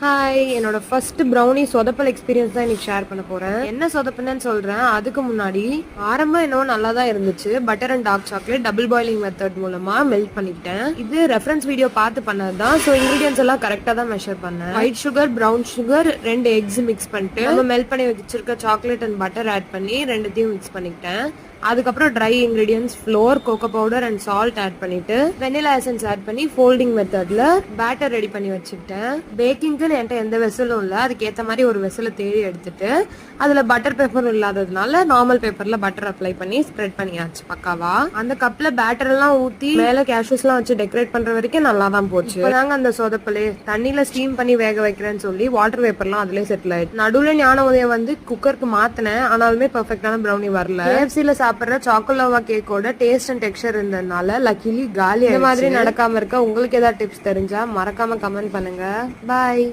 Hi, என்னோட first brownie சொதப்பல் experience தான் இன்னைக்கு ஷேர் பண்ண போறேன். என்ன சொதப்புனேன்னு சொல்றேன். அதுக்கு முன்னாடி ஆரம்பம் என்னவோ நல்லா தான் இருந்துச்சு. Butter and dark chocolate double boiling method மூலமா மெல்ட் பண்ணிக்கிட்டேன். இது ரெஃபரன்ஸ் வீடியோ பார்த்து பண்ணது தான். ஸோ இன்கிரீடியன்ஸ் எல்லாம் கரெக்டாக தான் மெஷர் பண்ணேன். White sugar, brown sugar, 2 X mix பண்ணிட்டு நம்ம மெல்ட் பண்ணி வச்சிருக்க சாக்லேட் அண்ட் பட்டர் ஆட் பண்ணி ரெண்டுத்தையும் மிக்ஸ் பண்ணிக்கிட்டேன். அதுக்கப்புறம் dry ingredients flour, cocoa powder and salt add பண்ணிட்டு வெனிலா எசன்ஸ் ஆட் பண்ணி ஃபோல்டிங் மெத்தட்ல பேட்டர் ரெடி பண்ணி வச்சுக்கிட்டேன். பேக்கிங்க்குன்னு என்கிட்ட எந்த வெசலும் இல்லை. அதுக்கு ஏற்ற மாதிரி ஒரு வெசலை தேடி எடுத்துட்டு அதுல பட்டர் பேப்பர் இல்லாததுனால நார்மல் பேப்பர்ல பட்டர் அப்ளை பண்ணி ஸ்ப்ரெட் பண்ணியாச்சு பக்காவா. அந்த கப்ல பேட்டர் எல்லாம் ஊத்தி மேல கேஷ்யூஸ் எல்லாம் வச்சு டெக்கரேட் பண்ற வரைக்கும் நல்லா தான் போச்சு. நாங்க அந்த சொதப்பலே தண்ணியில ஸ்டீம் பண்ணி வேக வைக்கிறேன்னு சொல்லி வாட்டர் பேப்பர்லாம் அதுலயே செட்டில் ஆயிடுச்சு. நடுவுல ஞான உதயம் வந்து குக்கருக்கு மாத்தினேன். ஆனாலுமே பெர்ஃபெக்டான ப்ரௌனி வரல. KFC-ல சாப்பிடுற சாக்கோலோவா கேக்கோட டேஸ்ட் அண்ட் டெக்ஸ்சர் இருந்ததுனால லக்கிலி காலி. இந்த மாதிரி நடக்காம இருக்க உங்களுக்கு ஏதாவது டிப்ஸ் தெரிஞ்சா மறக்காம கமெண்ட் பண்ணுங்க. பாய்.